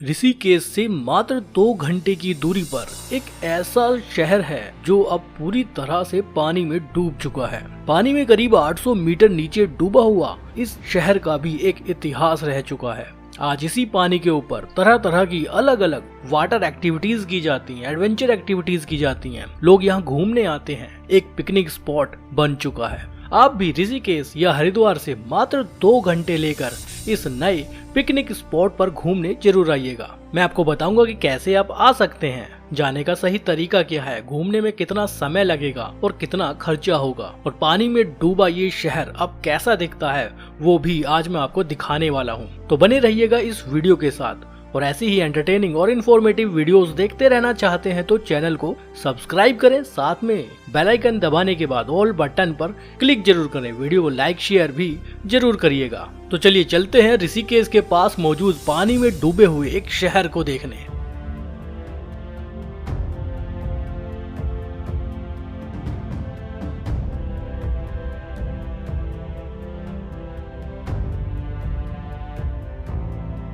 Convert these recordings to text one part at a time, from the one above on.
ऋषिकेश से मात्र 2 घंटे की दूरी पर एक ऐसा शहर है जो अब पूरी तरह से पानी में डूब चुका है। पानी में करीब 800 मीटर नीचे डूबा हुआ इस शहर का भी एक इतिहास रह चुका है। आज इसी पानी के ऊपर तरह तरह की अलग अलग वाटर एक्टिविटीज की जाती हैं, एडवेंचर एक्टिविटीज की जाती हैं। लोग यहाँ घूमने आते हैं, एक पिकनिक स्पॉट बन चुका है। आप भी ऋषिकेश या हरिद्वार से मात्र 2 घंटे लेकर इस नए पिकनिक स्पॉट पर घूमने जरूर आइएगा। मैं आपको बताऊंगा कि कैसे आप आ सकते हैं, जाने का सही तरीका क्या है, घूमने में कितना समय लगेगा और कितना खर्चा होगा, और पानी में डूबा ये शहर अब कैसा दिखता है वो भी आज मैं आपको दिखाने वाला हूँ। तो बने रहिएगा इस वीडियो के साथ, और ऐसी ही एंटरटेनिंग और इन्फॉर्मेटिव वीडियोस देखते रहना चाहते हैं तो चैनल को सब्सक्राइब करें, साथ में बेल आइकन दबाने के बाद ऑल बटन पर क्लिक जरूर करें। वीडियो को लाइक शेयर भी जरूर करिएगा। तो चलिए चलते हैं ऋषिकेश के पास मौजूद पानी में डूबे हुए एक शहर को देखने।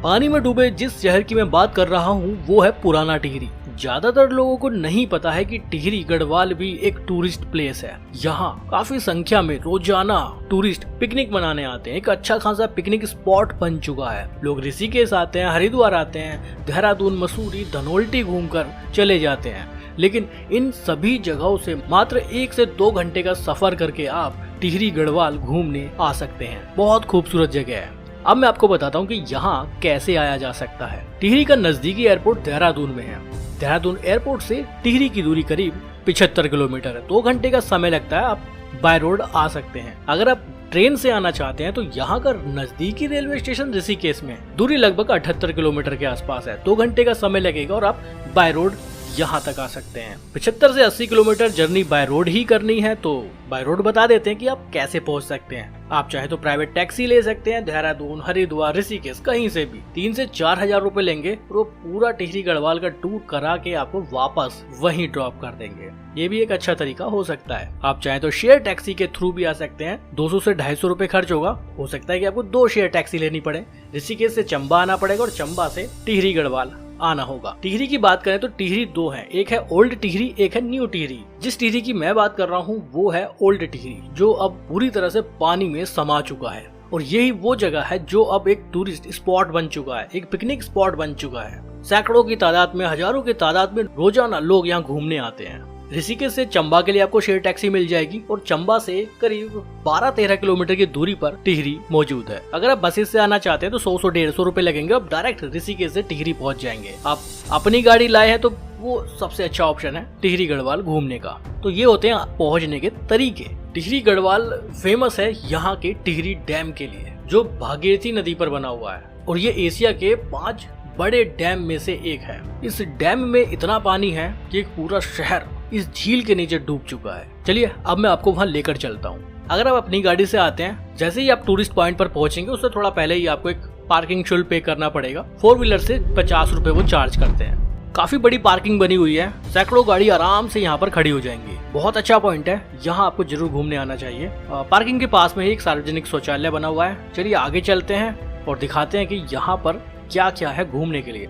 पानी में डूबे जिस शहर की मैं बात कर रहा हूँ वो है पुराना टिहरी। ज्यादातर लोगों को नहीं पता है कि टिहरी गढ़वाल भी एक टूरिस्ट प्लेस है। यहाँ काफी संख्या में रोजाना टूरिस्ट पिकनिक मनाने आते हैं। एक अच्छा खासा पिकनिक स्पॉट बन चुका है। लोग ऋषिकेश आते हैं, हरिद्वार आते हैं, देहरादून, मसूरी, धनोल्टी घूमकर चले जाते हैं। लेकिन इन सभी जगहों से मात्र 1 से 2 घंटे का सफर करके आप टिहरी गढ़वाल घूमने आ सकते हैं। बहुत खूबसूरत जगह है। अब मैं आपको बताता हूँ कि यहाँ कैसे आया जा सकता है। टिहरी का नजदीकी एयरपोर्ट देहरादून में है। देहरादून एयरपोर्ट से टिहरी की दूरी करीब 75 किलोमीटर है। 2 घंटे का समय लगता है। आप बाय रोड आ सकते हैं। अगर आप ट्रेन से आना चाहते हैं तो यहाँ का नजदीकी रेलवे स्टेशन ऋषिकेश में है। दूरी लगभग 78 किलोमीटर के आसपास है। 2 घंटे का समय लगेगा और आप बाय रोड यहाँ तक आ सकते हैं। 75 से 80 किलोमीटर जर्नी बाय रोड ही करनी है तो बाय रोड बता देते हैं कि आप कैसे पहुँच सकते हैं। आप चाहे तो प्राइवेट टैक्सी ले सकते हैं। देहरादून, हरिद्वार, ऋषिकेश कहीं से भी 3 से 4 हजार रुपए लेंगे और वो पूरा टिहरी गढ़वाल का टूर करा के आपको वापस वहीं ड्रॉप कर देंगे। ये भी एक अच्छा तरीका हो सकता है। आप चाहे तो शेयर टैक्सी के थ्रू भी आ सकते हैं। 200 से 250 रुपए खर्च होगा। हो सकता है कि आपको 2 शेयर टैक्सी लेनी पड़े। ऋषिकेश से चंबा आना पड़ेगा और चंबा से टिहरी गढ़वाल आना होगा। टिहरी की बात करें तो टिहरी 2 है। एक है ओल्ड टिहरी, एक है न्यू टिहरी। जिस टिहरी की मैं बात कर रहा हूँ वो है ओल्ड टिहरी, जो अब पूरी तरह से पानी में समा चुका है। और यही वो जगह है जो अब एक टूरिस्ट स्पॉट बन चुका है, एक पिकनिक स्पॉट बन चुका है। सैकड़ों की तादाद में, हजारों की तादाद में रोजाना लोग यहाँ घूमने आते हैं। ऋषिकेश से चंबा के लिए आपको शेयर टैक्सी मिल जाएगी और चंबा से करीब 12-13 किलोमीटर की दूरी पर टिहरी मौजूद है। अगर आप बसेस से आना चाहते हैं तो 100-150 रुपए लगेंगे। आप डायरेक्ट ऋषिकेश से टिहरी पहुंच जाएंगे। आप अपनी गाड़ी लाए हैं तो वो सबसे अच्छा ऑप्शन है टिहरी गढ़वाल घूमने का। तो ये होते हैं पहुंचने के तरीके। टिहरी गढ़वाल फेमस है यहाँ के टिहरी डैम के लिए, जो भागीरथी नदी पर बना हुआ है और ये एशिया के 5 बड़े डैम में से एक है। इस डैम में इतना पानी है कि एक पूरा शहर इस झील के नीचे डूब चुका है। चलिए अब मैं आपको वहां लेकर चलता हूँ। अगर आप अपनी गाड़ी से आते हैं, जैसे ही आप टूरिस्ट पॉइंट पर पहुंचेंगे उससे थोड़ा पहले ही आपको एक पार्किंग शुल्क पे करना पड़ेगा। 4 व्हीलर से 50 रुपए वो चार्ज करते हैं। काफी बड़ी पार्किंग बनी हुई है। सैकड़ों गाड़ी आराम से यहाँ पर खड़ी हो जाएंगी। बहुत अच्छा पॉइंट है, यहाँ आपको जरूर घूमने आना चाहिए। पार्किंग के पास में ही एक सार्वजनिक शौचालय बना हुआ है। चलिए आगे चलते हैं और दिखाते हैं कि यहाँ पर क्या क्या है घूमने के लिए।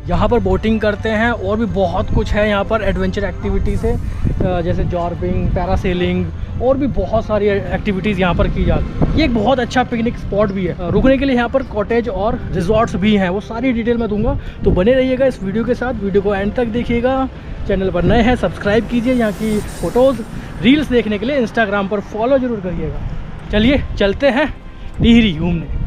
यहाँ पर बोटिंग करते हैं और भी बहुत कुछ है यहाँ पर एडवेंचर एक्टिविटीज़ है, जैसे जॉर्बिंग, पैरासेलिंग और भी बहुत सारी एक्टिविटीज़ यहाँ पर की जाती है। ये एक बहुत अच्छा पिकनिक स्पॉट भी है। रुकने के लिए यहाँ पर कॉटेज और रिजॉर्ट्स भी हैं। वो सारी डिटेल मैं दूंगा, तो बने रहिएगा इस वीडियो के साथ। वीडियो को एंड तक देखिएगा। चैनल पर नए हैं सब्सक्राइब कीजिए। यहाँ की फ़ोटोज़, रील्स देखने के लिए इंस्टाग्राम पर फॉलो जरूर करिएगा। चलिए चलते हैं टिहरी घूमने।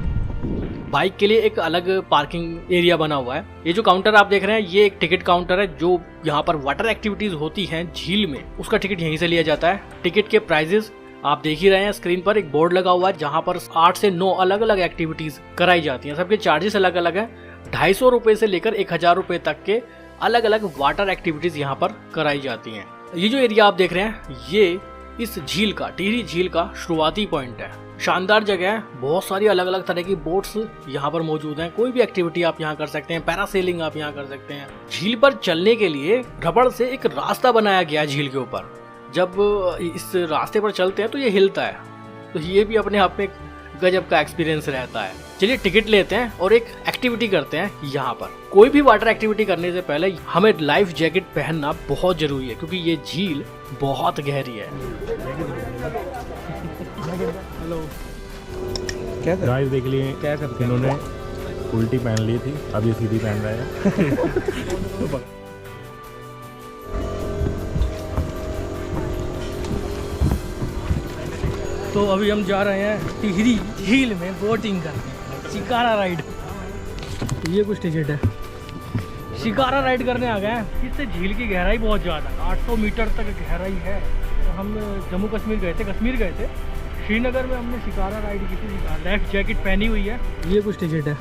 बाइक के लिए एक अलग पार्किंग एरिया बना हुआ है। ये जो काउंटर आप देख रहे हैं ये एक टिकट काउंटर है। जो यहाँ पर वाटर एक्टिविटीज होती हैं झील में, उसका टिकट यहीं से लिया जाता है। टिकट के प्राइजेस आप देख ही रहे हैं। स्क्रीन पर एक बोर्ड लगा हुआ है जहाँ पर 8 से 9 अलग अलग एक्टिविटीज कराई जाती हैं। सबके चार्जेस अलग अलग है। 250 रुपए से लेकर 1000 रुपए तक के अलग अलग वाटर एक्टिविटीज यहाँ पर कराई जाती हैं। ये जो एरिया आप देख रहे हैं ये इस झील का, टिहरी झील का शुरुआती पॉइंट है। शानदार जगह है। बहुत सारी अलग अलग तरह की बोट्स यहाँ पर मौजूद हैं। कोई भी एक्टिविटी आप यहाँ कर सकते हैं। पैरासेलिंग आप यहाँ कर सकते हैं। झील पर चलने के लिए रबड़ से एक रास्ता बनाया गया है झील के ऊपर। जब इस रास्ते पर चलते हैं तो ये हिलता है। तो ये भी अपने आप में गजब का एक्सपीरियंस रहता है। चलिए टिकट लेते हैं और एक एक्टिविटी करते हैं। यहाँ पर कोई भी वाटर एक्टिविटी करने से पहले हमें लाइफ जैकेट पहनना बहुत जरूरी है, क्योंकि ये झील बहुत गहरी है। हेलो, क्या गाइस देख लिए क्या करते हैं, इन्होंने उल्टी पहन ली थी, अभी सीधी पहन रहे हैं। तो अभी हम जा रहे हैं टिहरी झील में बोटिंग करने, शिकारा राइड। तो ये कुछ टिकट है, शिकारा राइड करने आ गए हैं। इससे झील की गहराई बहुत ज़्यादा है, 800 मीटर तक गहराई है। तो हम जम्मू कश्मीर गए थे, श्रीनगर में हमने शिकारा राइड की थी। लाइफ जैकेट पहनी हुई है। ये कुछ टिकट है।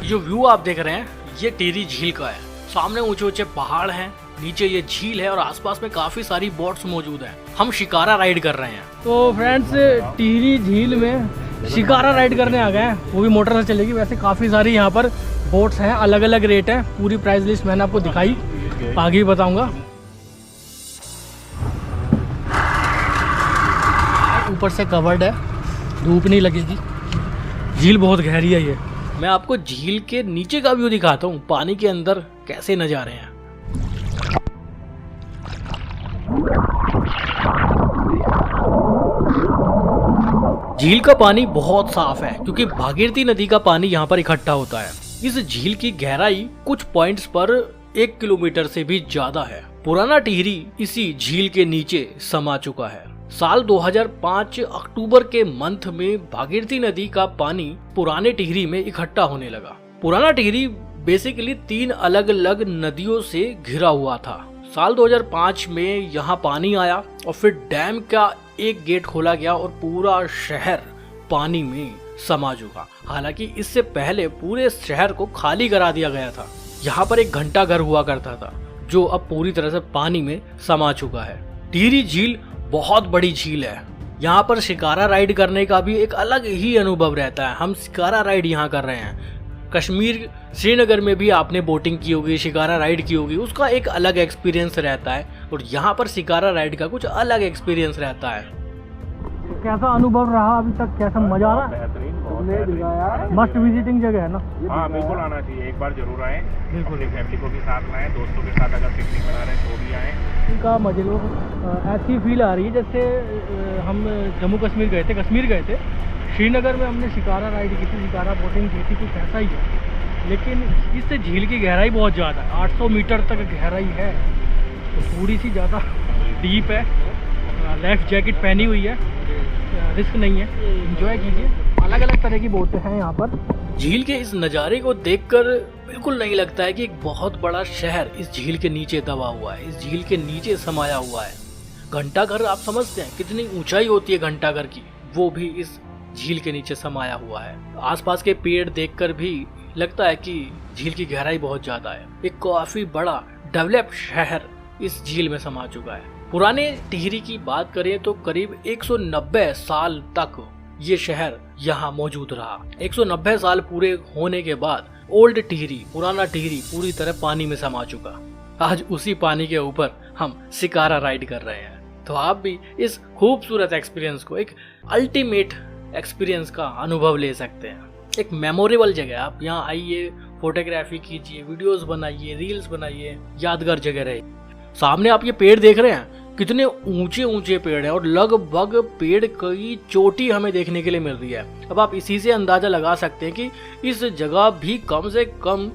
जो व्यू आप देख रहे हैं ये टिहरी झील का है। सामने ऊंचे ऊंचे पहाड़ हैं, नीचे ये झील है और आसपास में काफी सारी बोट्स मौजूद हैं। हम शिकारा राइड कर रहे हैं। तो फ्रेंड्स, टिहरी झील में शिकारा राइड करने आ गए हैं, वो भी मोटर से चलेगी। वैसे काफी सारी यहाँ पर बोट्स हैं, अलग अलग रेट है। पूरी प्राइस लिस्ट मैंने आपको दिखाई, आगे भी बताऊंगा। ऊपर से कवर्ड है, धूप नहीं लगेगी। झील बहुत गहरी है। ये मैं आपको झील के नीचे का व्यू दिखाता हूँ, पानी के अंदर कैसे नजारे हैं। झील का पानी बहुत साफ है, क्योंकि भागीरथी नदी का पानी यहाँ पर इकट्ठा होता है। इस झील की गहराई कुछ पॉइंट्स पर 1 किलोमीटर से भी ज्यादा है। पुराना टिहरी इसी झील के नीचे समा चुका है। साल 2005 अक्टूबर के मंथ में भागीरथी नदी का पानी पुराने टिहरी में इकट्ठा होने लगा। पुराना टिहरी बेसिकली 3 अलग अलग नदियों से घिरा हुआ था। साल 2005 में यहाँ पानी आया और फिर डैम का एक गेट खोला गया और पूरा शहर पानी में समा चुका। हालांकि इससे पहले पूरे शहर को खाली करा दिया गया था। यहाँ पर एक घंटा घर हुआ करता था, जो अब पूरी तरह से पानी में समा चुका है। टिहरी झील बहुत बड़ी झील है। यहाँ पर शिकारा राइड करने का भी एक अलग ही अनुभव रहता है। हम शिकारा राइड यहाँ कर रहे हैं। कश्मीर श्रीनगर में भी आपने बोटिंग की होगी, शिकारा राइड की होगी, उसका एक अलग एक्सपीरियंस रहता है। और यहाँ पर शिकारा राइड का कुछ अलग एक्सपीरियंस रहता है। कैसा अनुभव रहा अभी तक? कैसा मजा आ रहा है? मस्ट विजिटिंग जगह है ना? हाँ, बिल्कुल आना चाहिए, एक बार जरूर आए। बिल्कुल, फैमिली को भी साथ लाएं, दोस्तों के साथ अगर पिकनिक मना रहे हैं तो भी आए। इनका मजे लो। ऐसी फील आ रही है जैसे हम जम्मू कश्मीर गए थे। श्रीनगर में हमने शिकारा राइड की थी, शिकारा बोटिंग की थी, कुछ ऐसा ही है। लेकिन इससे झील की गहराई बहुत ज़्यादा है, 800 मीटर तक गहराई है, तो थोड़ी सी ज़्यादा डीप है। लाइफ जैकेट पहनी हुई है, रिस्क नहीं है, एंजॉय कीजिए। अलग अलग तरह की बोटें हैं यहाँ पर। झील के इस नज़ारे को देखकर बिल्कुल नहीं लगता है कि एक बहुत बड़ा शहर इस झील के नीचे दबा हुआ है, इस झील के नीचे समाया हुआ है। घंटाघर आप समझते हैं कितनी ऊंचाई होती है घंटाघर की, वो भी इस झील के नीचे समाया हुआ है। आसपास के पेड़ देखकर भी लगता है कि झील की गहराई बहुत ज्यादा है। एक काफी बड़ा डेवलप शहर इस झील में समा चुका है। पुराने टिहरी की बात करें तो करीब 190 साल तक ये शहर यहाँ मौजूद रहा। 190 साल पूरे होने के बाद ओल्ड टिहरी, पुराना टिहरी पूरी तरह पानी में समा चुका। आज उसी पानी के ऊपर हम शिकारा राइड कर रहे हैं। तो आप भी इस खूबसूरत एक्सपीरियंस को, एक अल्टीमेट एक्सपीरियंस का अनुभव ले सकते हैं। एक मेमोरेबल जगह, आप यहाँ आइए, फोटोग्राफी कीजिए, वीडियोस बनाइए, रील्स बनाइए, यादगार जगह रहे। सामने आप ये पेड़ देख रहे हैं, कितने ऊंचे ऊंचे पेड़ हैं और लगभग पेड़ की चोटी हमें देखने के लिए मिल रही है। अब आप इसी से अंदाजा लगा सकते हैं कि इस जगह भी कम से कम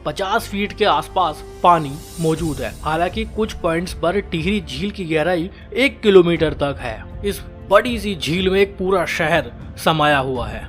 50 फीट के आसपास पानी मौजूद है। हालांकि कुछ पॉइंट्स पर टिहरी झील की गहराई 1 किलोमीटर तक है। इस बड़ी सी झील में एक पूरा शहर समाया हुआ है।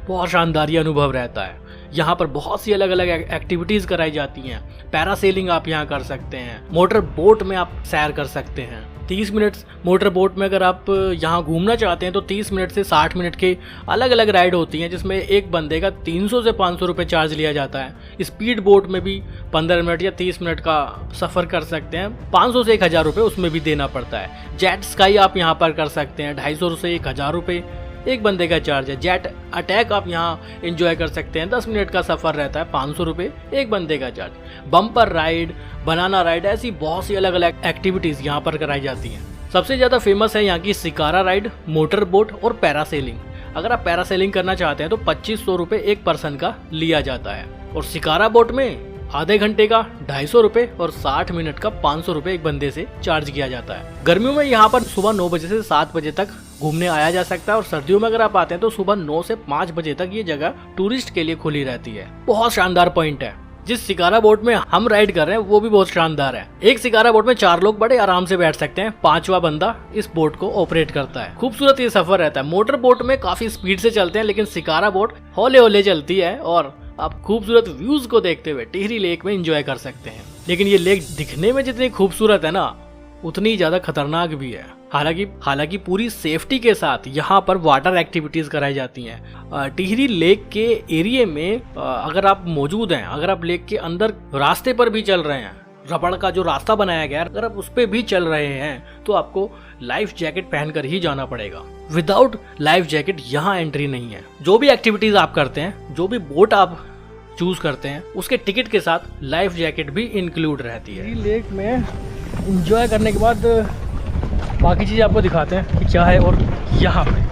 बहुत शानदार ये अनुभव रहता है। यहाँ पर बहुत सी अलग अलग एक्टिविटीज कराई जाती हैं। पैरासेलिंग आप यहाँ कर सकते हैं, मोटर बोट में आप सैर कर सकते हैं। 30 मिनट मोटर बोट में अगर आप यहाँ घूमना चाहते हैं तो 30 मिनट से 60 मिनट के अलग अलग राइड होती हैं, जिसमें एक बंदे का 300 से 500 रुपये चार्ज लिया जाता है। स्पीड बोट में भी 15 मिनट या 30 मिनट का सफ़र कर सकते हैं, 500 से 1000 रुपये उसमें भी देना पड़ता है। जेट स्काई आप यहाँ पर कर सकते हैं, 250 से 1000 रुपये एक बंदे का चार्ज है। जेट अटैक आप यहाँ एंजॉय कर सकते हैं, 10 मिनट का सफ़र रहता है, 500 रुपये एक बंदे का charge. Bumper ride, banana ride, ऐसी बहुत सी अलग अलग एक्टिविटीज़ यहाँ पर कराई जाती हैं। सबसे ज़्यादा फेमस है यहाँ की शिकारा राइड, मोटर बोट और पैरासेलिंग। अगर आप पैरासेलिंग करना चाहते हैं तो 2500 रुपए एक पर्सन का लिया जाता है, और शिकारा बोट में आधे घंटे का 250 रुपए और 60 मिनट का 500 रुपए एक बंदे से चार्ज किया जाता है। गर्मियों में यहाँ पर सुबह 9 बजे से 7 बजे तक घूमने आया जा सकता है, और सर्दियों में अगर आप आते हैं तो सुबह 9 से 5 बजे तक ये जगह टूरिस्ट के लिए खुली रहती है। बहुत शानदार पॉइंट है। जिस शिकारा बोट में हम राइड कर रहे हैं वो भी बहुत शानदार है। एक शिकारा बोट में 4 लोग बड़े आराम से बैठ सकते हैं, 5वां बंदा इस बोट को ऑपरेट करता है। खूबसूरत ये सफर रहता है। मोटर बोट में काफी स्पीड से चलते हैं, लेकिन शिकारा बोट हौले हौले चलती है और आप खूबसूरत व्यूज को देखते हुए टिहरी लेक में एंजॉय कर सकते हैं। लेकिन ये लेक दिखने में जितनी खूबसूरत है ना, उतनी ज्यादा खतरनाक भी है। हालांकि पूरी सेफ्टी के साथ यहाँ पर वाटर एक्टिविटीज कराई जाती हैं। टिहरी लेक के एरिया में अगर आप मौजूद हैं, अगर आप लेक के अंदर रास्ते पर भी चल रहे हैं, रबड़ का जो रास्ता बनाया गया है, अगर आप उस पे भी चल रहे हैं तो आपको लाइफ जैकेट पहनकर ही जाना पड़ेगा। विदाउट लाइफ जैकेट यहाँ एंट्री नहीं है। जो भी एक्टिविटीज आप करते हैं, जो भी बोट आप चूज करते हैं, उसके टिकट के साथ लाइफ जैकेट भी इंक्लूड रहती है। लेक में एंजॉय करने के बाद बाकी चीजें आपको दिखाते हैं कि क्या है। और यहाँ पे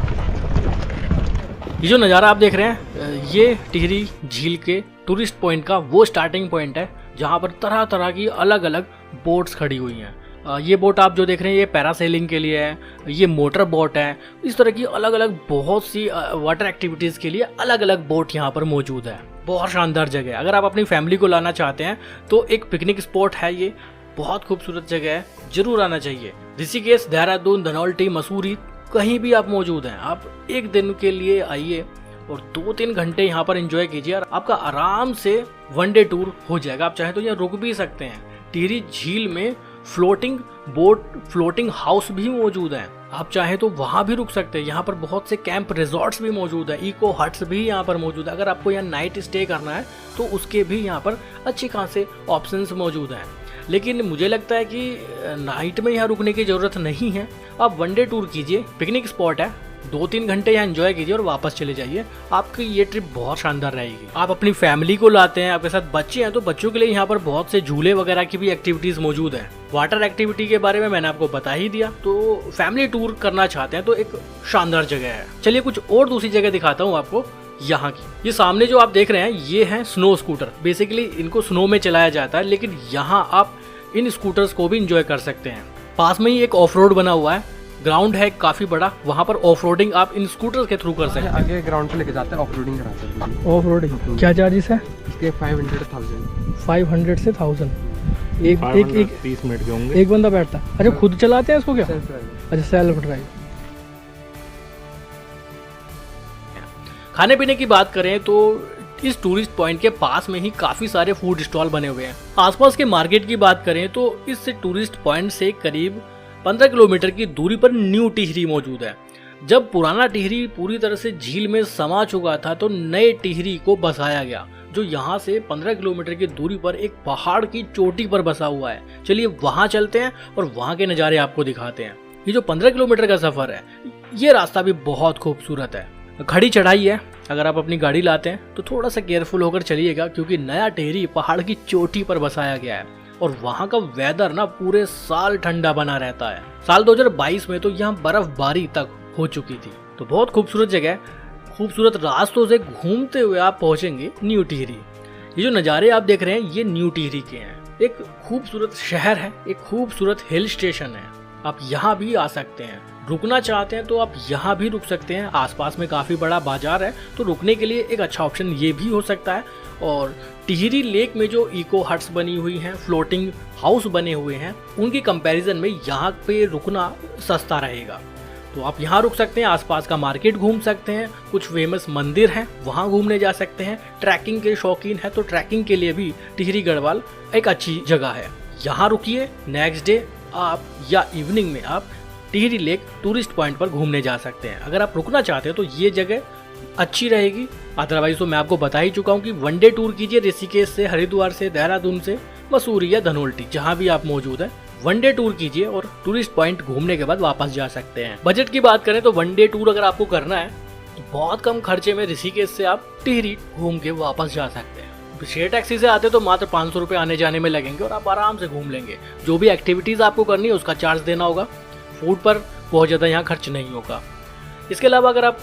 ये जो नज़ारा आप देख रहे हैं, ये टिहरी झील के टूरिस्ट पॉइंट का वो स्टार्टिंग पॉइंट है जहाँ पर तरह तरह की अलग अलग बोट्स खड़ी हुई हैं। ये बोट आप जो देख रहे हैं ये पैरासेलिंग के लिए है, ये मोटर बोट है। इस तरह की अलग अलग बहुत सी वाटर एक्टिविटीज़ के लिए अलग अलग बोट यहाँ पर मौजूद है। बहुत शानदार जगह है। अगर आप अपनी फैमिली को लाना चाहते हैं तो एक पिकनिक स्पॉट है, ये बहुत खूबसूरत जगह है, जरूर आना चाहिए। ऋषिकेश, देहरादून, धनौल्टी, मसूरी, कहीं भी आप मौजूद हैं, आप एक दिन के लिए आइए और 2-3 घंटे यहाँ पर एंजॉय कीजिए और आपका आराम से वन डे टूर हो जाएगा। आप चाहे तो यहाँ रुक भी सकते हैं। टिहरी झील में फ्लोटिंग बोट, फ्लोटिंग हाउस भी मौजूद हैं। आप चाहे तो वहाँ भी रुक सकते हैं। यहाँ पर बहुत से कैंप रिजॉर्ट्स भी मौजूद है, इको हट्स भी यहाँ पर मौजूद है। अगर आपको यहाँ नाइट स्टे करना है तो उसके भी यहाँ पर अच्छे खासे ऑप्शंस मौजूद हैं। लेकिन मुझे लगता है कि नाइट में यहाँ रुकने की ज़रूरत नहीं है। आप वन डे टूर कीजिए, पिकनिक स्पॉट है, 2-3 घंटे यहाँ एंजॉय कीजिए और वापस चले जाइए। आपकी ये ट्रिप बहुत शानदार रहेगी। आप अपनी फैमिली को लाते हैं, आपके साथ बच्चे हैं, तो बच्चों के लिए यहाँ पर बहुत से झूले वगैरह की भी एक्टिविटीज़ मौजूद हैं। वाटर एक्टिविटी के बारे में मैंने आपको बता ही दिया। तो फैमिली टूर करना चाहते हैं तो एक शानदार जगह है। चलिए कुछ और दूसरी जगह दिखाता हूँ आपको यहाँ की। ये सामने जो आप देख रहे हैं ये है स्नो स्कूटर। बेसिकली इनको स्नो में चलाया जाता है, लेकिन यहाँ आप इन स्कूटर्स को भी इंजॉय कर सकते हैं। पास में ही एक ऑफ रोड बना हुआ है, ग्राउंड है काफी बड़ा, वहाँ पर ऑफ रोडिंग आप इन स्कूटर के थ्रू कर सकते हैं। आगे ग्राउंड पे लेके जाते हैं, ऑफ रोडिंग कराते हैं। ऑफ रोडिंग क्या चार्जेस है इसके? 500 से 1000 एक 30 मिनट के होंगे। एक बंदा बैठता है। अच्छा खुद चलाते हैं इसको क्या? अच्छा सेल्फ ड्राइव। खाने पीने की बात करें तो इस टूरिस्ट पॉइंट के पास में ही काफी सारे फूड स्टॉल बने हुए हैं। आसपास के मार्केट की बात करें तो इस टूरिस्ट पॉइंट से करीब 15 किलोमीटर की दूरी पर न्यू टिहरी मौजूद है। जब पुराना टिहरी पूरी तरह से झील में समा चुका था तो नए टिहरी को बसाया गया, जो यहाँ से 15 किलोमीटर की दूरी पर एक पहाड़ की चोटी पर बसा हुआ है। चलिए वहाँ चलते हैं और वहाँ के नज़ारे आपको दिखाते हैं। ये जो 15 किलोमीटर का सफर है, ये रास्ता भी बहुत खूबसूरत है। खड़ी चढ़ाई है, अगर आप अपनी गाड़ी लाते हैं तो थोड़ा सा केयरफुल होकर चलिएगा, क्योंकि नया टिहरी पहाड़ की चोटी पर बसाया गया है और वहाँ का वेदर ना पूरे साल ठंडा बना रहता है। साल 2022 में तो यहाँ बर्फबारी तक हो चुकी थी। तो बहुत खूबसूरत जगह, खूबसूरत रास्तों से घूमते हुए आप पहुँचेंगे न्यू टिहरी। ये जो नज़ारे आप देख रहे हैं ये न्यू टिहरी के हैं। एक खूबसूरत शहर है, एक खूबसूरत हिल स्टेशन है। आप यहाँ भी आ सकते हैं। रुकना चाहते हैं तो आप यहाँ भी रुक सकते हैं। आसपास में काफ़ी बड़ा बाजार है, तो रुकने के लिए एक अच्छा ऑप्शन ये भी हो सकता है। और टिहरी लेक में जो इको हट्स बनी हुई हैं, फ्लोटिंग हाउस बने हुए हैं, उनकी कंपैरिजन में यहाँ पे रुकना सस्ता रहेगा। तो आप यहाँ रुक सकते हैं, आसपास का मार्केट घूम सकते हैं, कुछ फेमस मंदिर हैं वहाँ घूमने जा सकते हैं। ट्रैकिंग के शौकीन है तो ट्रैकिंग के लिए भी टिहरी गढ़वाल एक अच्छी जगह है। यहाँ रुकिए, नेक्स्ट डे आप या इवनिंग में आप टिहरी लेक टूरिस्ट पॉइंट पर घूमने जा सकते हैं। अगर आप रुकना चाहते हैं तो ये जगह अच्छी रहेगी। अदरवाइज तो मैं आपको बता ही चुका हूँ कि वन डे टूर कीजिए ऋषिकेश से, हरिद्वार से, देहरादून से, मसूरी या धनौल्टी, जहाँ भी आप मौजूद है वन डे टूर कीजिए और टूरिस्ट पॉइंट घूमने के बाद वापस जा सकते हैं। बजट की बात करें तो वन डे टूर अगर आपको करना है तो बहुत कम खर्चे में ऋषिकेश से आप टिहरी घूम के वापस जा सकते हैं। शेयर टैक्सी से आते तो मात्र 500 रुपये आने जाने में लगेंगे और आप आराम से घूम लेंगे। जो भी एक्टिविटीज आपको करनी है उसका चार्ज देना होगा। फूड पर बहुत ज़्यादा यहाँ खर्च नहीं होगा। इसके अलावा अगर आप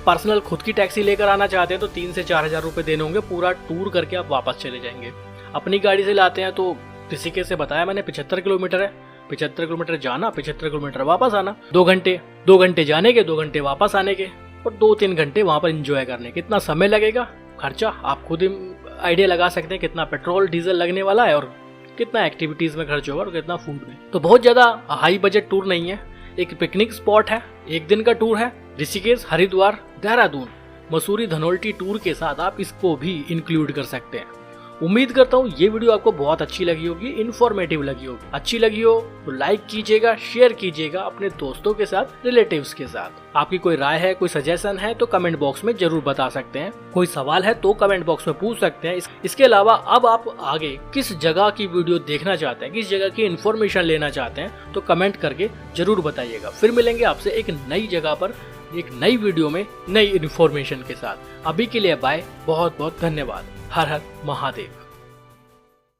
पर्सनल खुद की टैक्सी लेकर आना चाहते हैं तो 3 से 4 हजार रुपए देने होंगे, पूरा टूर करके आप वापस चले जाएंगे। अपनी गाड़ी से लाते हैं तो ऋषिकेश से बताया मैंने 75 किलोमीटर है, 75 किलोमीटर जाना, 75 किलोमीटर वापस आना, 2 घंटे जाने के, 2 घंटे वापस आने के और 2-3 घंटे वहां पर एंजॉय करने। कितना समय लगेगा, खर्चा आप खुद ही आइडिया लगा सकते हैं, कितना पेट्रोल डीजल लगने वाला है और कितना एक्टिविटीज में खर्च होगा और कितना फूड में। तो बहुत ज्यादा हाई बजट टूर नहीं है, एक पिकनिक स्पॉट है, 1 दिन का टूर है। ऋषिकेश, हरिद्वार, देहरादून, मसूरी, धनौल्टी टूर के साथ आप इसको भी इंक्लूड कर सकते हैं। उम्मीद करता हूँ ये वीडियो आपको बहुत अच्छी लगी होगी, इन्फॉर्मेटिव लगी होगी। अच्छी लगी हो तो लाइक कीजिएगा, शेयर कीजिएगा अपने दोस्तों के साथ, रिलेटिव्स के साथ। आपकी कोई राय है, कोई सजेशन है तो कमेंट बॉक्स में जरूर बता सकते हैं। कोई सवाल है तो कमेंट बॉक्स में पूछ सकते हैं। इसके अलावा अब आप आगे किस जगह की वीडियो देखना चाहते हैं, किस जगह की इन्फॉर्मेशन लेना चाहते हैं तो कमेंट करके जरूर बताइएगा। फिर मिलेंगे आपसे एक नई जगह पर, एक नई वीडियो में, नई इन्फॉर्मेशन के साथ। अभी के लिए बाय, बहुत बहुत धन्यवाद। हर हर महादेव।